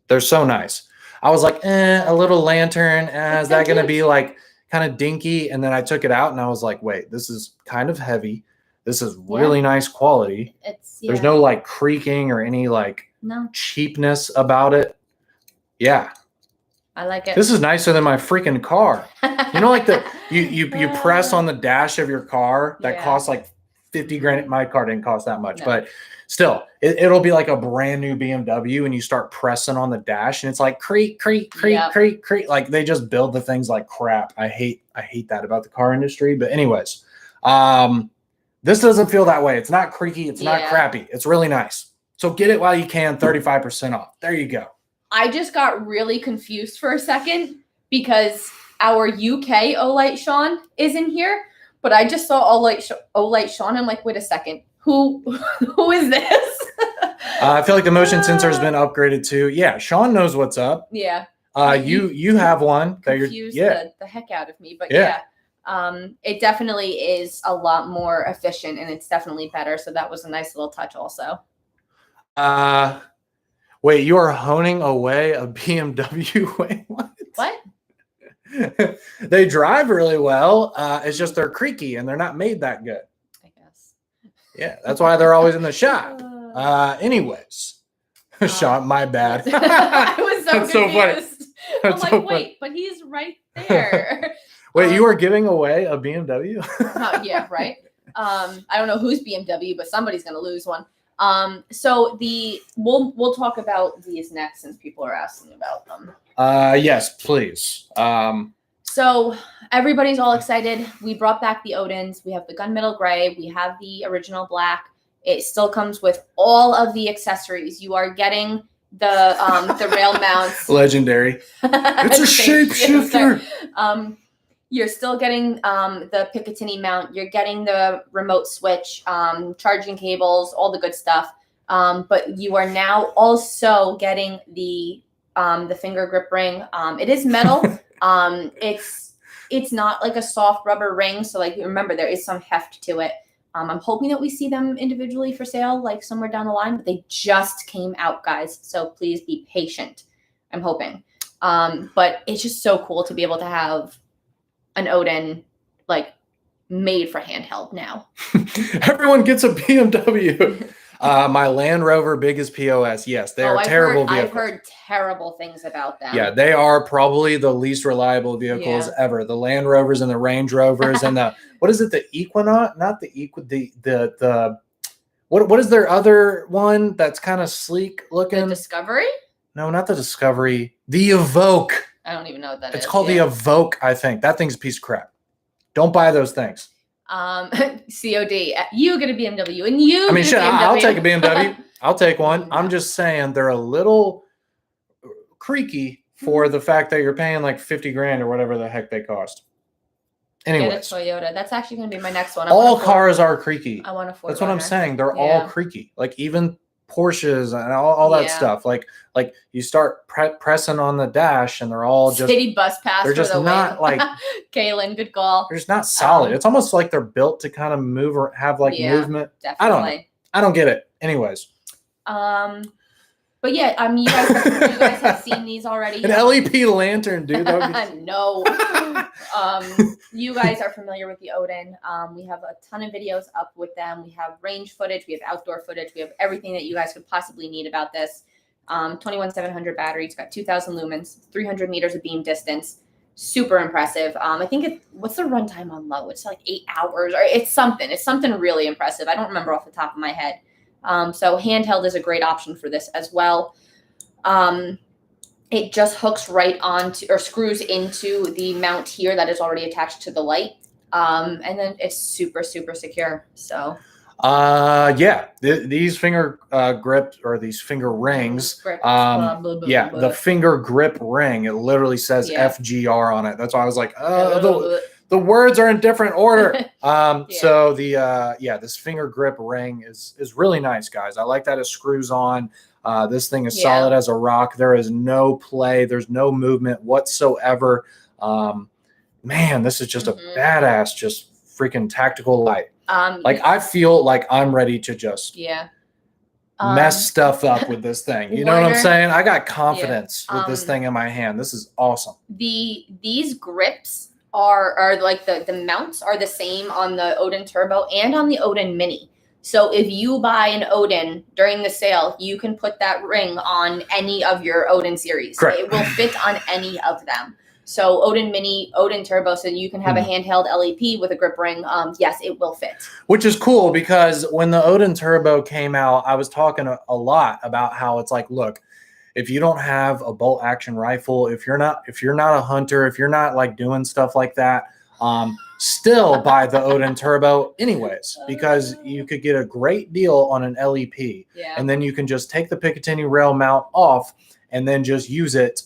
They're so nice. I was like, a little lantern. Is that going to be like kind of dinky? And then I took it out and I was like, wait, this is kind of heavy. This is really nice quality. There's no like creaking or any like cheapness about it. Yeah. I like it. This is nicer than my freaking car. Like you press on the dash of your car that costs like 50 grand. My car didn't cost that much, No. but still, it'll be like a brand new BMW, and you start pressing on the dash, and it's like creak, creak, creak, Yep. creak, creak. Like they just build the things like crap. I hate that about the car industry. But anyways, this doesn't feel that way. It's not creaky. It's not Yeah. crappy. It's really nice. So get it while you can. 35% off. There you go. I just got really confused for a second because our UK Olight Sean is in here, but I just saw Olight Sean. I'm like, wait a second, who is this? I feel like the motion sensor has been upgraded too. Yeah, Sean knows what's up. Yeah. You have one that you're Confused yeah. the heck out of me, but Yeah. it definitely is a lot more efficient and it's definitely better. So that was a nice little touch also. Wait, you are honing away a BMW? Wait, what? What? They drive really well. It's just they're creaky and they're not made that good. I guess. Yeah, that's why they're always in the shop. Uh, Anyways, Sean, my bad. I was so That's so funny. confused. That's I'm like, so funny. wait, but he's right there. Wait, you are giving away a BMW? Yeah, right. I don't know who's BMW, but somebody's gonna lose one. So we'll talk about these next since people are asking about them. Yes, please. So everybody's all excited. We brought back the Odins. We have the gunmetal gray. We have the original black. It still comes with all of the accessories. You are getting the rail mounts. Legendary. It's a shapeshifter. You're still getting the Picatinny mount. You're getting the remote switch, charging cables, all the good stuff. But you are now also getting the finger grip ring. It is metal. It's not like a soft rubber ring. So like remember, there is some heft to it. I'm hoping that we see them individually for sale, like somewhere down the line. But they just came out, guys. So please be patient. I'm hoping. But it's just so cool to be able to have an Odin like made for handheld now. Everyone gets a BMW. My Land Rover, biggest POS. Yes, they are terrible vehicles. I've heard terrible things about them. Yeah, they are probably the least reliable vehicles ever. The Land Rovers and the Range Rovers and the what is it? The Equinox? Not the the what is their other one that's kind of sleek looking? The Discovery? No, not the Discovery. The Evoque. I don't even know what that is. It's called the Evoque, I think. That thing's a piece of crap. Don't buy those things. COD. You get a BMW and you. I mean, shit, I'll take a BMW. I'll take one. Yeah. I'm just saying they're a little creaky for the fact that you're paying like 50 grand or whatever the heck they cost. Get a Anyways, Toyota. That's actually going to be my next one. all cars are creaky. I want a Ford. That's what I'm saying. They're Yeah. all creaky. Like even Porsches and all that Yeah. stuff. Like you start pressing on the dash and they're all just City bus pass. they're for just the not win. like Kaylin, good call. they're just not solid. It's almost like they're built to kind of move or have like Yeah. movement. Definitely. I don't get it. Anyways, But yeah, you guys have seen these already. an LED lantern, dude. That would be No. You guys are familiar with the Odin. We have a ton of videos up with them. We have range footage. We have outdoor footage. We have everything that you guys could possibly need about this. 21700 battery. It's got 2000 lumens, 300 meters of beam distance. Super impressive. I think what's the runtime on low? It's like 8 hours or it's something. It's something really impressive. I don't remember off the top of my head. So handheld is a great option for this as well. It just hooks right onto or screws into the mount here that is already attached to the light. And then it's super, super secure. So these finger grips or these finger rings. grip, The finger grip ring. It literally says Yeah. FGR on it. That's why I was like, the words are in different order. So this finger grip ring is really nice, guys. I like that it screws on. This thing is solid as a rock. There is no play. There's no movement whatsoever. Man, this is just a badass, just freaking tactical light. I feel like I'm ready to just mess stuff up with this thing. You know what I'm saying? I got confidence with this thing in my hand. This is awesome. These grips are like the mounts are the same on the Odin Turbo and on the Odin Mini. So if you buy an Odin during the sale, you can put that ring on any of your Odin series. Correct. It will fit on any of them. So Odin Mini, Odin Turbo, so you can have a handheld LEP with a grip ring. Yes, it will fit. Which is cool because when the Odin Turbo came out, I was talking a lot about how it's like, look, if you don't have a bolt action rifle, if you're not a hunter, if you're not like doing stuff like that, still buy the Odin Turbo anyways, because you could get a great deal on an LEP, and then you can just take the Picatinny rail mount off and then just use it.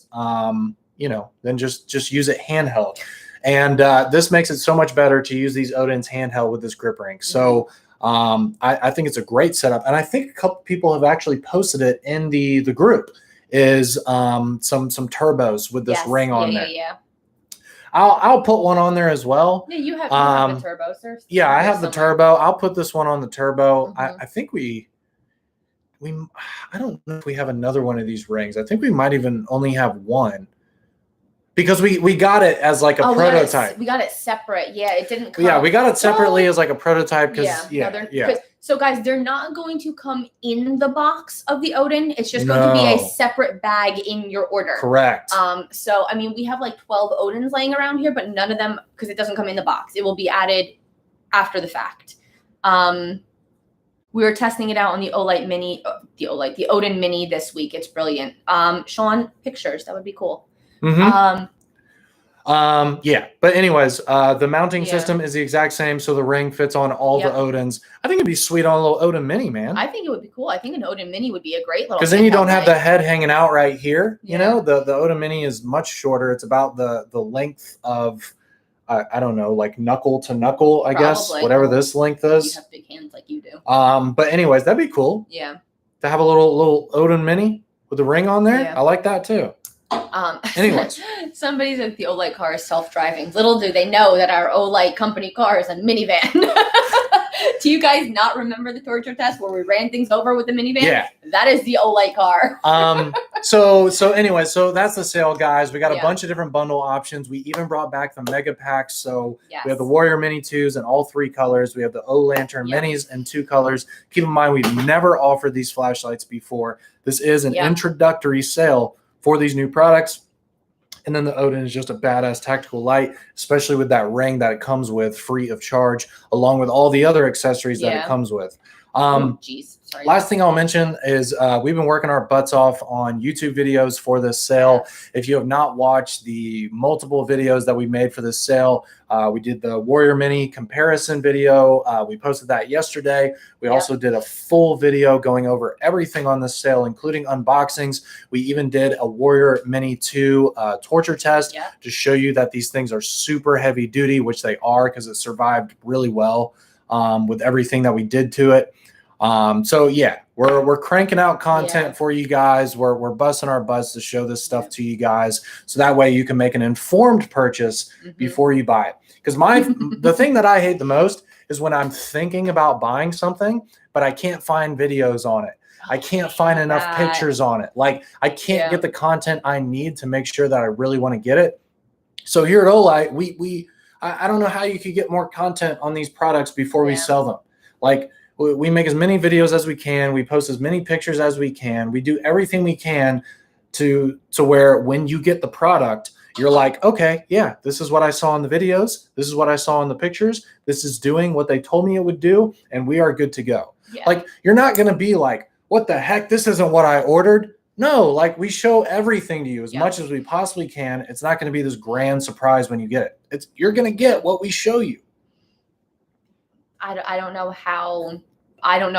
Then just use it handheld. And this makes it so much better to use these Odins handheld with this grip ring. So I think it's a great setup. And I think a couple people have actually posted it in the group, is some turbos with this ring on there. Yeah. I'll put one on there as well. Yeah, you have the turbo, sir. Yeah, I have the turbo. I'll put this one on the turbo. I think we I don't know if we have another one of these rings. I think we might even only have one. Because we got it as like a prototype. We got it separate. Yeah, it didn't come. Yeah, we got it separately as like a prototype So guys, they're not going to come in the box of the Odin. It's just going to be a separate bag in your order. Correct. So I mean, we have like 12 Odins laying around here, but none of them, because it doesn't come in the box. It will be added after the fact. We were testing it out on the Olight Mini, the Odin Mini this week. It's brilliant. Sean, pictures, that would be cool. But anyways, the mounting system is the exact same, so the ring fits on all the Odins. I think it'd be sweet on a little Odin Mini, man. I think it would be cool. I think an Odin Mini would be a great little, because then you don't have the head hanging out right here. You know, the Odin Mini is much shorter. It's about the length of I don't know, like knuckle to knuckle, I guess, whatever this length is. You have big hands like you do. But anyways, that'd be cool. Yeah. To have a little Odin Mini with the ring on there. Yeah. I like that too. Anyways, somebody's like, the Olight car is self-driving. Little do they know that our Olight company car is a minivan. Do you guys not remember the torture test where we ran things over with the minivan? Yeah, that is the Olight car. So anyway, so that's the sale, guys. We got a bunch of different bundle options. We even brought back the mega packs. So we have the Warrior Mini 2s in all 3 colors. We have the O Lantern Minis in 2 colors. Keep in mind, we've never offered these flashlights before. This is an introductory sale for these new products. And then the Odin is just a badass tactical light, especially with that ring that it comes with free of charge, along with all the other accessories that it comes with. Last thing I'll mention is we've been working our butts off on YouTube videos for this sale. If you have not watched the multiple videos that we made for this sale, we did the Warrior Mini comparison video. We posted that yesterday. We also did a full video going over everything on this sale, including unboxings. We even did a Warrior Mini 2 torture test to show you that these things are super heavy duty, which they are because it survived really well with everything that we did to it. So yeah, we're cranking out content for you guys. We're busting our butts to show this stuff to you guys, so that way you can make an informed purchase before you buy it. Because the thing that I hate the most is when I'm thinking about buying something, but I can't find videos on it. I can't find enough pictures on it. Like I can't get the content I need to make sure that I really want to get it. So here at Olight, I don't know how you could get more content on these products before we sell them. Like, we make as many videos as we can. We post as many pictures as we can. We do everything we can to where when you get the product, you're like, okay, yeah, this is what I saw in the videos. This is what I saw in the pictures. This is doing what they told me it would do, and we are good to go. Yeah. Like, you're not going to be like, what the heck? This isn't what I ordered. No, like, we show everything to you as much as we possibly can. It's not going to be this grand surprise when you get it. You're going to get what we show you. I don't know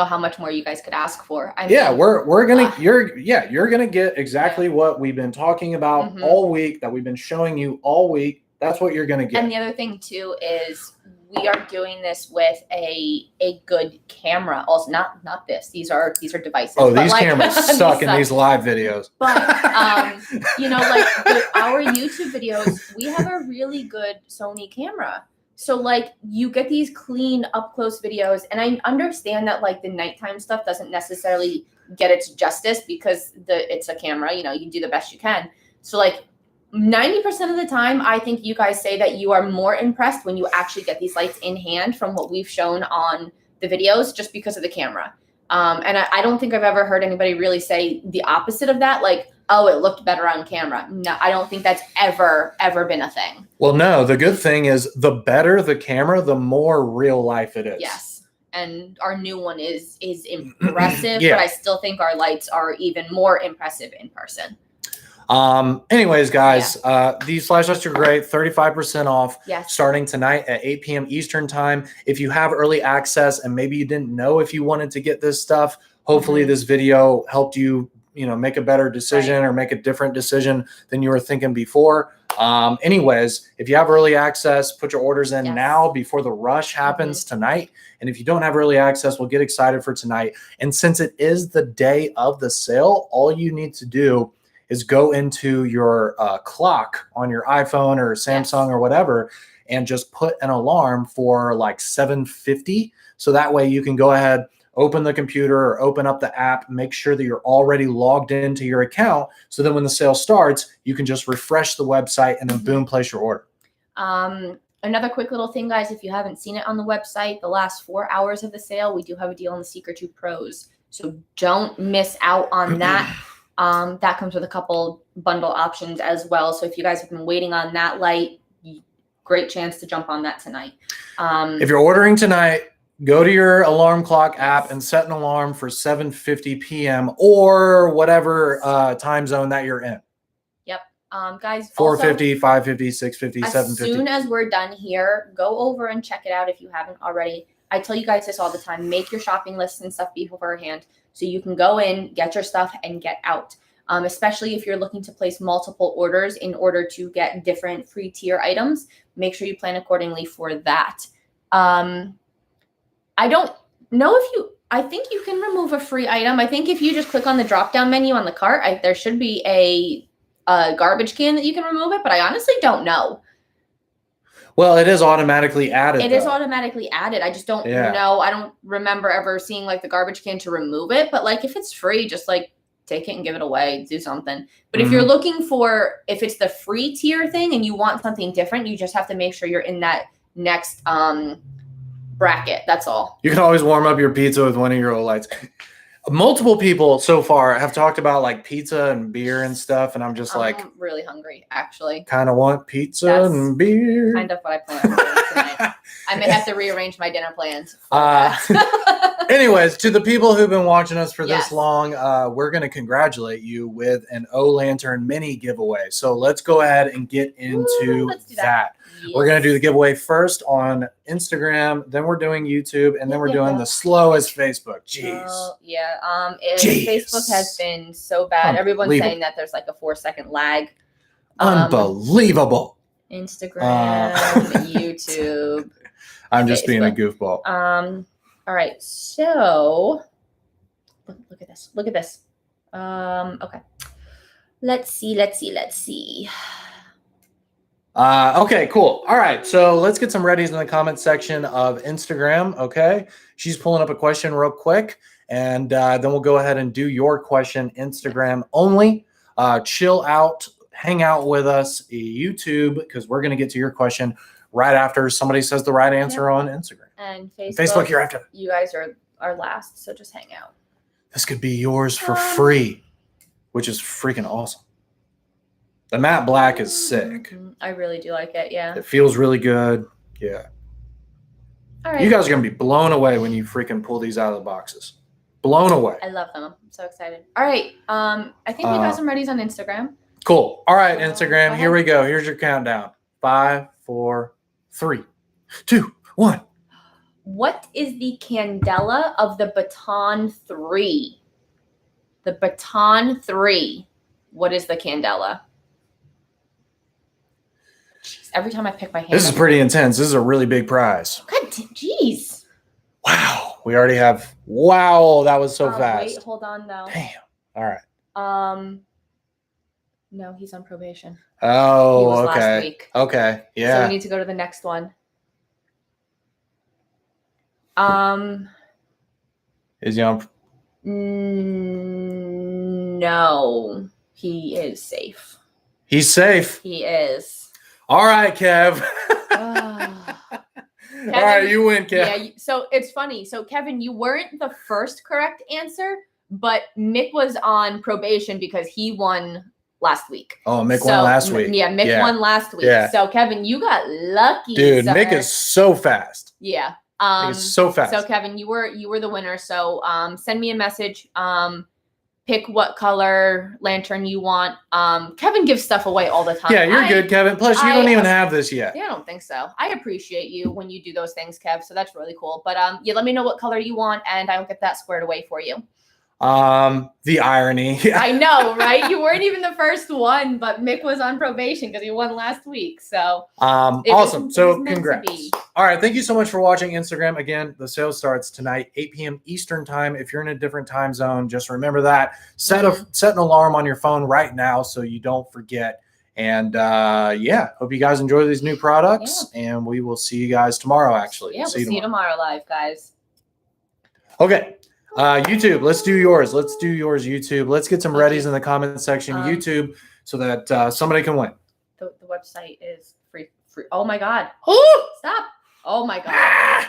how much more you guys could ask for. I mean, we're gonna you're gonna get exactly what we've been talking about all week, that we've been showing you all week. That's what you're gonna get. And the other thing too is we are doing this with a good camera. Also, not this. These are devices. Oh, these cameras suck in these live videos. But like our YouTube videos, we have a really good Sony camera. So like you get these clean up close videos, and I understand that like the nighttime stuff doesn't necessarily get its justice because it's a camera, you do the best you can. So like 90% of the time, I think you guys say that you are more impressed when you actually get these lights in hand from what we've shown on the videos, just because of the camera. And I don't think I've ever heard anybody really say the opposite of that. Like, oh, it looked better on camera. No, I don't think that's ever been a thing. Well, no, the good thing is the better the camera, the more real life it is. Yes. And our new one is impressive, Yeah. but I still think our lights are even more impressive in person. Anyways, guys, these flashlights are great. 35% off. Yes. Starting tonight at 8 p.m. Eastern time. If you have early access and maybe you didn't know if you wanted to get this stuff, hopefully this video helped you, make a better decision or make a different decision than you were thinking before. Anyways, if you have early access, put your orders in now before the rush happens tonight. And if you don't have early access, we'll get excited for tonight. And since it is the day of the sale, all you need to do is go into your clock on your iPhone or Samsung or whatever, and just put an alarm for like 7:50. So that way you can go ahead, open the computer or open up the app, make sure that you're already logged into your account. So then when the sale starts, you can just refresh the website and then boom, place your order. Another quick little thing, guys, if you haven't seen it on the website, the last 4 hours of the sale, we do have a deal on the Seeker 2 Pros. So don't miss out on that. That comes with a couple bundle options as well. So if you guys have been waiting on that light, great chance to jump on that tonight. If you're ordering tonight, go to your alarm clock app and set an alarm for 7:50 p.m. or whatever time zone that you're in. Yep. Guys, 4:50, 5:50, 6:50, 7:50. As soon as we're done here, go over and check it out if you haven't already. I tell you guys this all the time. Make your shopping lists and stuff beforehand so you can go in, get your stuff, and get out. Especially if you're looking to place multiple orders in order to get different free tier items. Make sure you plan accordingly for that. I don't know I think you can remove a free item. I think if you just click on the drop-down menu on the cart, there should be a garbage can that you can remove it, but I honestly don't know. Well, it is automatically added. It is automatically added. I just don't know. I don't remember ever seeing like the garbage can to remove it, but like if it's free, just like take it and give it away, do something. But if you're looking for, if it's the free tier thing and you want something different, you just have to make sure you're in that next bracket. That's all. You can always warm up your pizza with one of your Olights. Multiple people so far have talked about like pizza and beer and stuff, and I'm just I'm really hungry, actually. Kind of want pizza and beer. Kind of what I plan on doing tonight. I may have to rearrange my dinner plans. Anyways, to the people who've been watching us for this long, we're going to congratulate you with an O-Lantern mini giveaway. So let's go ahead and get into that. Yes. We're going to do the giveaway first on Instagram, then we're doing YouTube, and then we're doing the slowest Facebook. Jeez. Facebook has been so bad. Everyone's saying that there's like a 4-second lag. Unbelievable. Instagram, YouTube. I'm just being a goofball. All right. So look at this. Look at this. Okay. Let's see. Okay, cool. All right. So let's get some readies in the comment section of Instagram. Okay. She's pulling up a question real quick, and then we'll go ahead and do your question Instagram only. Chill out, hang out with us, YouTube, because we're going to get to your question right after somebody says the right answer on Instagram. And Facebook, you're after. You guys are last, so just hang out. This could be yours for free, which is freaking awesome. The matte black is sick. I really do like it, yeah. It feels really good. Yeah. All right. You guys are going to be blown away when you freaking pull these out of the boxes. Blown away. I love them. I'm so excited. All right. I think we got some readies on Instagram. Cool. All right, Instagram. Here we go. Here's your countdown. 5, 4, 3, 2, 1. What is the candela of the Baton 3? The Baton 3. What is the candela? Jeez, every time I pick my hand. This is pretty intense. This is a really big prize. God, jeez. Wow. We already have. Wow, that was so fast. Wait, hold on though. Damn. All right. No, he's on probation. Oh, he was okay. Last week. Okay. Yeah. So we need to go to the next one. Is he on? No, he is safe. He's safe. He is. All right, Kev. Kevin, all right, you win, Kev. Yeah. So it's funny. So Kevin, you weren't the first correct answer, but Mick was on probation because he won last week. Oh, Mick won last week. Yeah, Mick won last week. Yeah. So Kevin, you got lucky, dude. sir. Mick is so fast. Yeah. Mick is so fast. So Kevin, you were the winner. So send me a message. Pick what color lantern you want. Kevin gives stuff away all the time. Yeah, you're good, Kevin. Plus, you don't even have this yet. Yeah, I don't think so. I appreciate you when you do those things, Kev. So that's really cool. But yeah, let me know what color you want, and I'll get that squared away for you. The irony. I know, right? You weren't even the first one, but Mick was on probation because he won last week. So awesome. So meant to congrats. be. All right. Thank you so much for watching Instagram. Again, the sale starts tonight, 8 p.m. Eastern time. If you're in a different time zone, just remember that. Set an alarm on your phone right now so you don't forget. And yeah, hope you guys enjoy these new products. Yeah. And we will see you guys tomorrow, actually. Yeah, we'll see you tomorrow live, guys. Okay. YouTube, let's do yours. Let's do yours, YouTube. Let's get some readies in the comment section, YouTube, so that somebody can win. The website is free. Oh my God. Stop. Oh my God.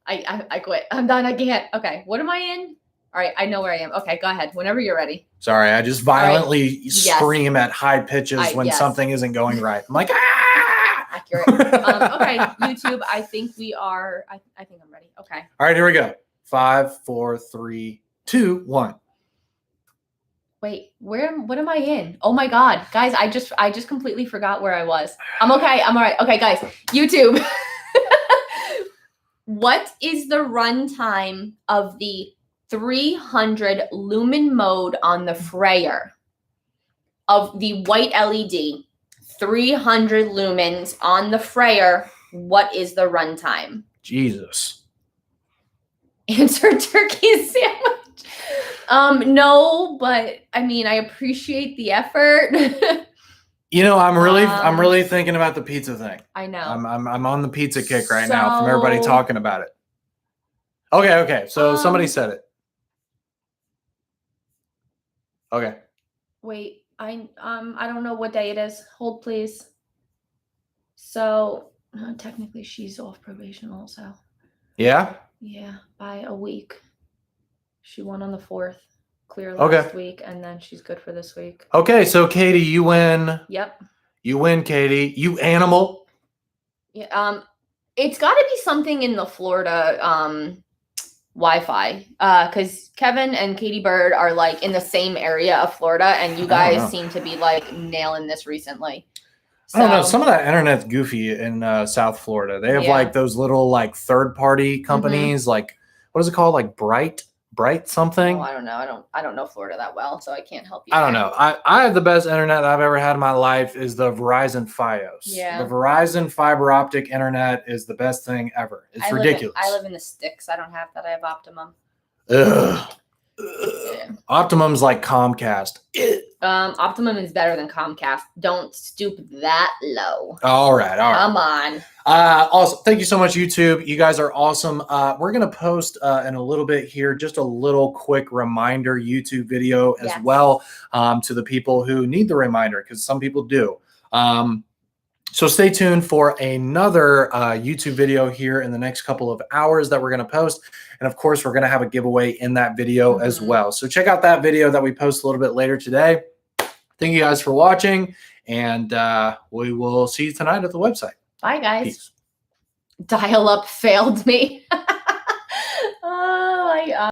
I quit. I'm done. I can't. Okay. What am I in? All right. I know where I am. Okay. Go ahead. Whenever you're ready. Sorry. I just violently scream at high pitches when something isn't going right. I'm like, Accurate. Okay. YouTube, I think we are. I think I'm ready. Okay. All right. Here we go. 5, 4, 3, 2, 1. Wait, what am I in? Oh my God, guys, I just completely forgot where I was. I'm okay. I'm all right. Okay, guys, YouTube. What is the runtime of the 300 lumen mode on the Freyr of the white LED? 300 lumens on the Freyr. What is the runtime? Jesus. Answer turkey sandwich. No, but I mean, I appreciate the effort. You know, I'm really thinking about the pizza thing. I know. I'm on the pizza kick right now from everybody talking about it. Okay. So somebody said it. Okay. Wait, I don't know what day it is. Hold, please. So technically, she's off probation also. Yeah. Yeah, by a week. She won on the 4th, clear last week, and then she's good for this week. Okay, so Katie, you win. Yep. You win, Katie. You animal. Yeah. It's got to be something in the Florida Wi-Fi, because Kevin and Katie Bird are like in the same area of Florida, and you guys seem to be like nailing this recently. So, I don't know. Some of that internet's goofy in South Florida. They have like those little like third-party companies. Like, what is it called? Like Bright something. Oh, I don't know. I don't know Florida that well, so I can't help you. I don't know. I have the best internet that I've ever had in my life. Is the Verizon FiOS. Yeah. The Verizon fiber optic internet is the best thing ever. It's ridiculous. I live in the sticks. I don't have that. I have Optimum. Ugh. Yeah. Optimum's like Comcast. Optimum is better than Comcast. Don't stoop that low. All right. Come on. Also, thank you so much, YouTube. You guys are awesome. We're gonna post in a little bit here just a little quick reminder YouTube video as well to the people who need the reminder, because some people do. So stay tuned for another YouTube video here in the next couple of hours that we're going to post. And of course, we're going to have a giveaway in that video as well. So check out that video that we post a little bit later today. Thank you guys for watching, and we will see you tonight at the website. Bye, guys. Peace. Dial-up failed me.